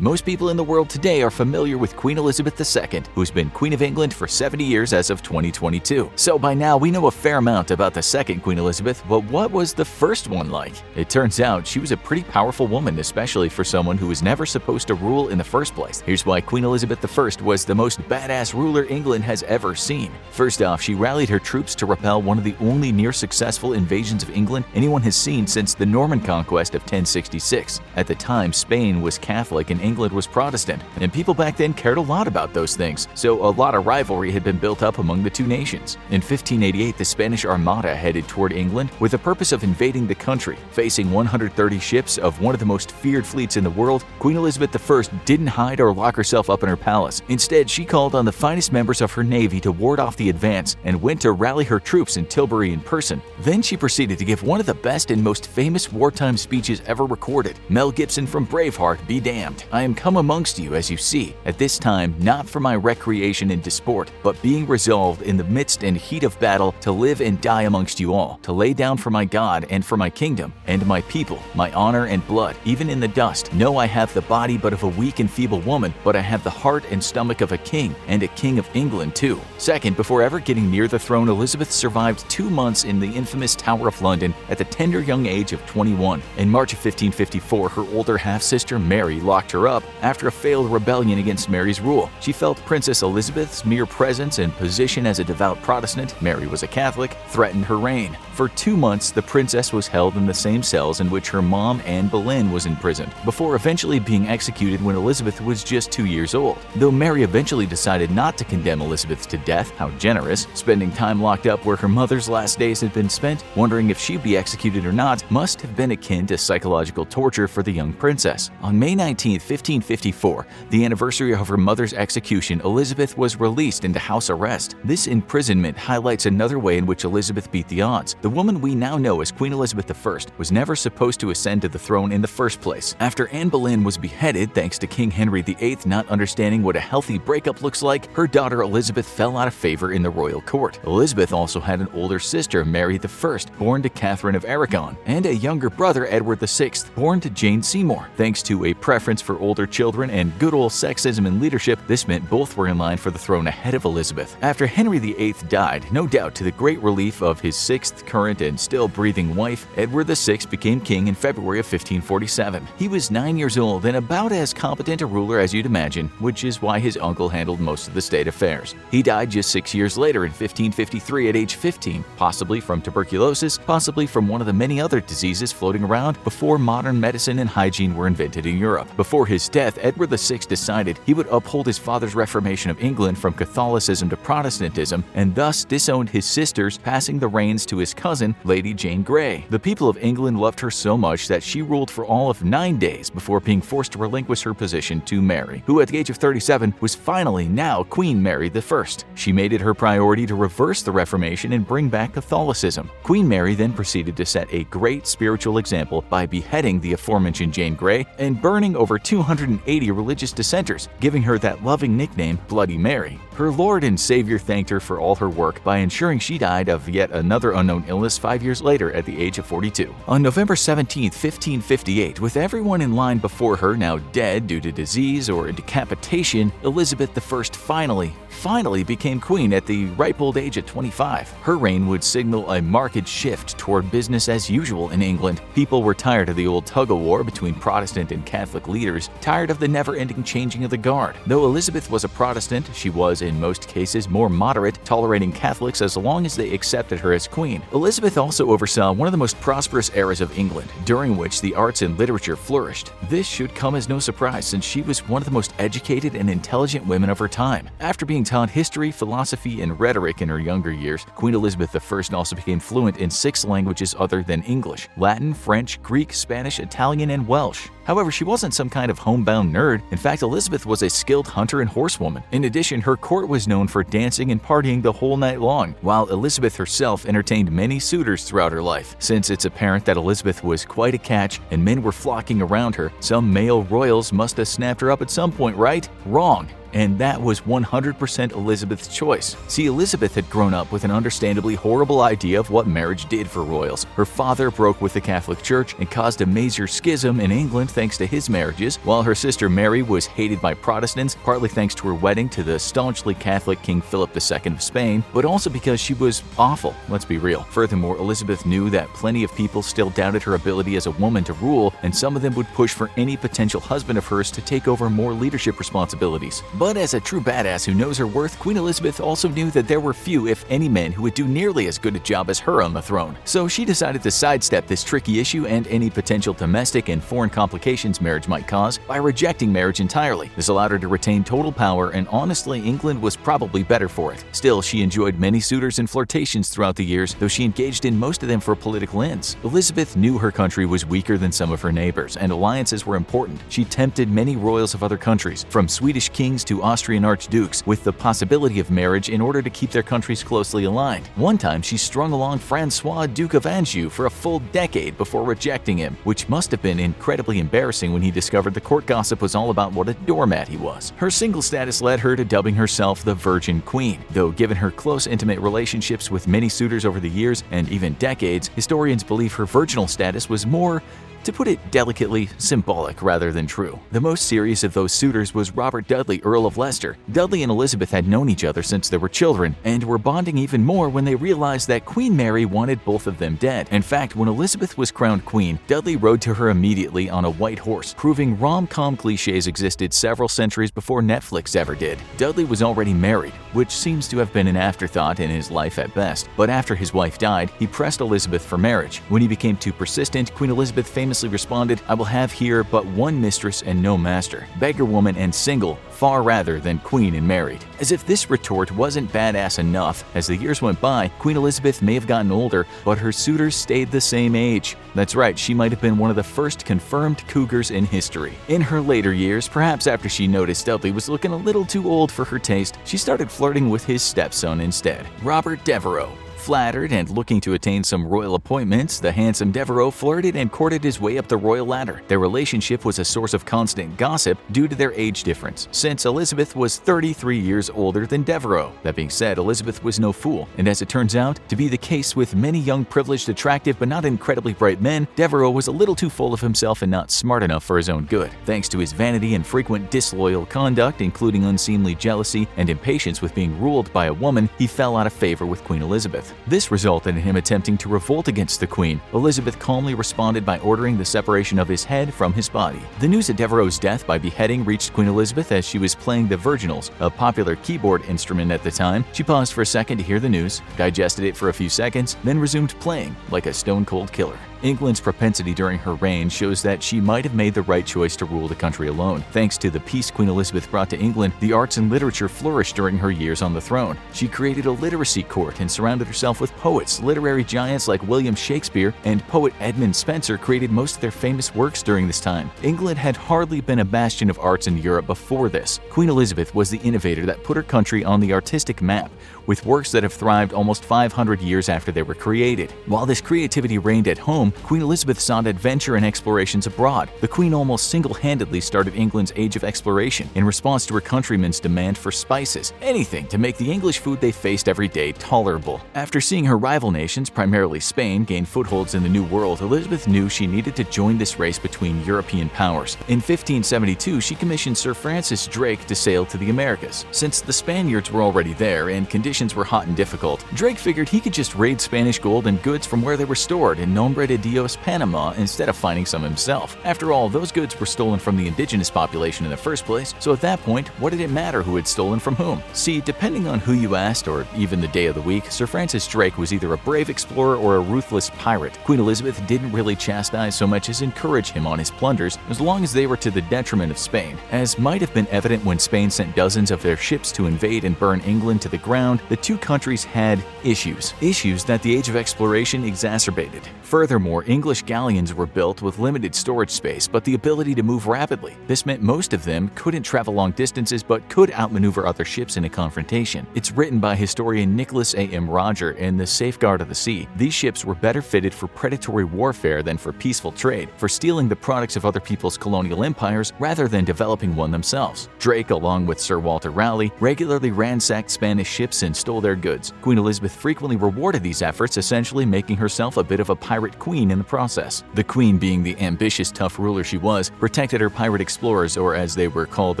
Most people in the world today are familiar with Queen Elizabeth II, who's been Queen of England for 70 years as of 2022. So by now we know a fair amount about the second Queen Elizabeth, but what was the first one like? It turns out she was a pretty powerful woman, especially for someone who was never supposed to rule in the first place. Here's why Queen Elizabeth I was the most badass ruler England has ever seen. First off, she rallied her troops to repel one of the only near-successful invasions of England anyone has seen since the Norman conquest of 1066. At the time, Spain was Catholic and England was Protestant, and people back then cared a lot about those things, so a lot of rivalry had been built up among the two nations. In 1588, the Spanish Armada headed toward England with the purpose of invading the country. Facing 130 ships of one of the most feared fleets in the world, Queen Elizabeth I didn't hide or lock herself up in her palace. Instead, she called on the finest members of her navy to ward off the advance and went to rally her troops in Tilbury in person. Then she proceeded to give one of the best and most famous wartime speeches ever recorded. Mel Gibson from Braveheart be damned. I am come amongst you as you see, at this time not for my recreation and disport, but being resolved in the midst and heat of battle to live and die amongst you all, to lay down for my God and for my kingdom, and my people, my honor and blood, even in the dust. No, I have the body but of a weak and feeble woman, but I have the heart and stomach of a king, and a king of England too. Second, before ever getting near the throne, Elizabeth survived 2 months in the infamous Tower of London at the tender young age of 21. In March of 1554, her older half-sister Mary locked her up after a failed rebellion against Mary's rule. She felt Princess Elizabeth's mere presence and position as a devout Protestant, Mary was a Catholic, threatened her reign. For 2 months, the princess was held in the same cells in which her mom, Anne Boleyn, was imprisoned, before eventually being executed when Elizabeth was just 2 years old. Though Mary eventually decided not to condemn Elizabeth to death, how generous, spending time locked up where her mother's last days had been spent, wondering if she'd be executed or not, must have been akin to psychological torture for the young princess. On May 19, 1554, the anniversary of her mother's execution, Elizabeth was released into house arrest. This imprisonment highlights another way in which Elizabeth beat the odds. The woman we now know as Queen Elizabeth I was never supposed to ascend to the throne in the first place. After Anne Boleyn was beheaded thanks to King Henry VIII not understanding what a healthy breakup looks like, her daughter Elizabeth fell out of favor in the royal court. Elizabeth also had an older sister, Mary I, born to Catherine of Aragon, and a younger brother, Edward VI, born to Jane Seymour. Thanks to a preference for older children and good old sexism in leadership, this meant both were in line for the throne ahead of Elizabeth. After Henry VIII died, no doubt to the great relief of his sixth current and still breathing wife, Edward VI became king in February of 1547. He was 9 years old and about as competent a ruler as you'd imagine, which is why his uncle handled most of the state affairs. He died just 6 years later in 1553 at age 15, possibly from tuberculosis, possibly from one of the many other diseases floating around before modern medicine and hygiene were invented in Europe. Before his death, Edward VI decided he would uphold his father's reformation of England from Catholicism to Protestantism and thus disowned his sisters, passing the reins to his cousin, Lady Jane Grey. The people of England loved her so much that she ruled for all of 9 days before being forced to relinquish her position to Mary, who at the age of 37 was finally now Queen Mary I. She made it her priority to reverse the Reformation and bring back Catholicism. Queen Mary then proceeded to set a great spiritual example by beheading the aforementioned Jane Grey and burning over 280 religious dissenters, giving her that loving nickname Bloody Mary. Her Lord and Savior thanked her for all her work by ensuring she died of yet another unknown illness 5 years later at the age of 42. On November 17, 1558, with everyone in line before her now dead due to disease or decapitation, Elizabeth I finally became queen at the ripe old age of 25. Her reign would signal a marked shift toward business as usual in England. People were tired of the old tug-of-war between Protestant and Catholic leaders, tired of the never-ending changing of the guard. Though Elizabeth was a Protestant, she was in most cases more moderate, tolerating Catholics as long as they accepted her as queen. Elizabeth also oversaw one of the most prosperous eras of England, during which the arts and literature flourished. This should come as no surprise since she was one of the most educated and intelligent women of her time. After being taught history, philosophy, and rhetoric in her younger years, Queen Elizabeth I also became fluent in 6 languages other than English: Latin, French, Greek, Spanish, Italian, and Welsh. However, she wasn't some kind of homebound nerd. In fact, Elizabeth was a skilled hunter and horsewoman. In addition, her court was known for dancing and partying the whole night long, while Elizabeth herself entertained many suitors throughout her life. Since it's apparent that Elizabeth was quite a catch and men were flocking around her, some male royals must have snapped her up at some point, right? Wrong. and that was 100% Elizabeth's choice. See, Elizabeth had grown up with an understandably horrible idea of what marriage did for royals. Her father broke with the Catholic Church and caused a major schism in England thanks to his marriages, while her sister Mary was hated by Protestants, partly thanks to her wedding to the staunchly Catholic King Philip II of Spain, but also because she was awful, let's be real. Furthermore, Elizabeth knew that plenty of people still doubted her ability as a woman to rule, and some of them would push for any potential husband of hers to take over more leadership responsibilities. But as a true badass who knows her worth, Queen Elizabeth also knew that there were few, if any, men who would do nearly as good a job as her on the throne. So she decided to sidestep this tricky issue and any potential domestic and foreign complications marriage might cause by rejecting marriage entirely. This allowed her to retain total power, and honestly, England was probably better for it. Still, she enjoyed many suitors and flirtations throughout the years, though she engaged in most of them for political ends. Elizabeth knew her country was weaker than some of her neighbors, and alliances were important. She tempted many royals of other countries, from Swedish kings to Austrian archdukes, with the possibility of marriage in order to keep their countries closely aligned. One time, she strung along Francois, Duke of Anjou, for a full decade before rejecting him, which must have been incredibly embarrassing when he discovered the court gossip was all about what a doormat he was. Her single status led her to dubbing herself the Virgin Queen, though given her close intimate relationships with many suitors over the years and even decades, historians believe her virginal status was more, to put it delicately, symbolic rather than true. The most serious of those suitors was Robert Dudley, Earl of Leicester. Dudley and Elizabeth had known each other since they were children, and were bonding even more when they realized that Queen Mary wanted both of them dead. In fact, when Elizabeth was crowned queen, Dudley rode to her immediately on a white horse, proving rom-com cliches existed several centuries before Netflix ever did. Dudley was already married, which seems to have been an afterthought in his life at best, but after his wife died, he pressed Elizabeth for marriage. When he became too persistent, Queen Elizabeth famously responded, "I will have here but one mistress and no master, beggar woman and single, far rather than queen and married." As if this retort wasn't badass enough, as the years went by, Queen Elizabeth may have gotten older, but her suitors stayed the same age. That's right, she might have been one of the first confirmed cougars in history. In her later years, perhaps after she noticed Dudley was looking a little too old for her taste, she started flirting with his stepson instead, Robert Devereux. Flattered and looking to attain some royal appointments, the handsome Devereux flirted and courted his way up the royal ladder. Their relationship was a source of constant gossip due to their age difference, since Elizabeth was 33 years older than Devereux. That being said, Elizabeth was no fool, and as it turns out to be the case with many young, privileged, attractive, but not incredibly bright men, Devereux was a little too full of himself and not smart enough for his own good. Thanks to his vanity and frequent disloyal conduct, including unseemly jealousy and impatience with being ruled by a woman, he fell out of favor with Queen Elizabeth. This resulted in him attempting to revolt against the Queen. Elizabeth calmly responded by ordering the separation of his head from his body. The news of Devereux's death by beheading reached Queen Elizabeth as she was playing the virginals, a popular keyboard instrument at the time. She paused for a second to hear the news, digested it for a few seconds, then resumed playing like a stone-cold killer. England's propensity during her reign shows that she might have made the right choice to rule the country alone. Thanks to the peace Queen Elizabeth brought to England, the arts and literature flourished during her years on the throne. She created a literacy court and surrounded herself with poets. Literary giants like William Shakespeare and poet Edmund Spenser created most of their famous works during this time. England had hardly been a bastion of arts in Europe before this. Queen Elizabeth was the innovator that put her country on the artistic map, with works that have thrived almost 500 years after they were created. While this creativity reigned at home, Queen Elizabeth sought adventure and explorations abroad. The Queen almost single-handedly started England's age of exploration in response to her countrymen's demand for spices, anything to make the English food they faced every day tolerable. After seeing her rival nations, primarily Spain, gain footholds in the New World, Elizabeth knew she needed to join this race between European powers. In 1572, she commissioned Sir Francis Drake to sail to the Americas. Since the Spaniards were already there and conditions were hot and difficult, Drake figured he could just raid Spanish gold and goods from where they were stored in Nombre de Dios, Panama, instead of finding some himself. After all, those goods were stolen from the indigenous population in the first place, so at that point, what did it matter who had stolen from whom? See, depending on who you asked, or even the day of the week, Sir Francis Drake was either a brave explorer or a ruthless pirate. Queen Elizabeth didn't really chastise so much as encourage him on his plunders, as long as they were to the detriment of Spain. As might have been evident when Spain sent dozens of their ships to invade and burn England to the ground, the two countries had issues that the Age of Exploration exacerbated. Furthermore, English galleons were built with limited storage space but the ability to move rapidly. This meant most of them couldn't travel long distances but could outmaneuver other ships in a confrontation. It's written by historian Nicholas A.M. Roger in The Safeguard of the Sea. These ships were better fitted for predatory warfare than for peaceful trade, for stealing the products of other people's colonial empires rather than developing one themselves. Drake, along with Sir Walter Raleigh, regularly ransacked Spanish ships and stole their goods. Queen Elizabeth frequently rewarded these efforts, essentially making herself a bit of a pirate queen in the process. The queen, being the ambitious, tough ruler she was, protected her pirate explorers, or as they were called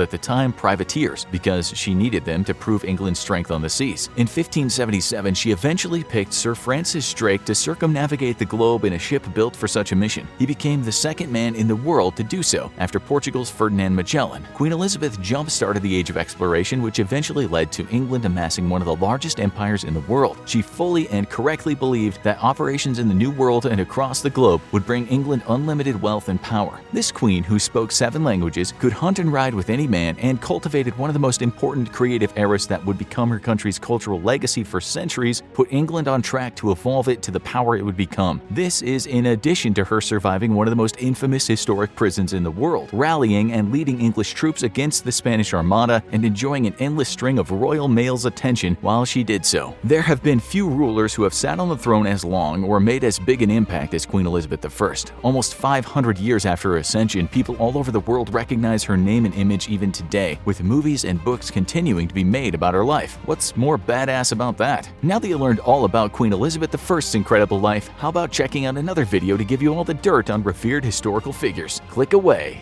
at the time, privateers, because she needed them to prove England's strength on the seas. In 1577, she eventually picked Sir Francis Drake to circumnavigate the globe in a ship built for such a mission. He became the second man in the world to do so, after Portugal's Ferdinand Magellan. Queen Elizabeth jump-started the Age of Exploration, which eventually led to England amassing one of the largest empires in the world. She fully and correctly believed that operations in the New World and across the globe would bring England unlimited wealth and power. This queen, who spoke 7 languages, could hunt and ride with any man, and cultivated one of the most important creative eras that would become her country's cultural legacy for centuries, put England on track to evolve it to the power it would become. This is in addition to her surviving one of the most infamous historic prisons in the world, rallying and leading English troops against the Spanish Armada, and enjoying an endless string of royal mail's attention while she did so. There have been few rulers who have sat on the throne as long or made as big an impact as Queen Elizabeth I. Almost 500 years after her ascension, people all over the world recognize her name and image even today, with movies and books continuing to be made about her life. What's more badass about that? Now that you learned all about Queen Elizabeth I's incredible life, how about checking out another video to give you all the dirt on revered historical figures? Click away.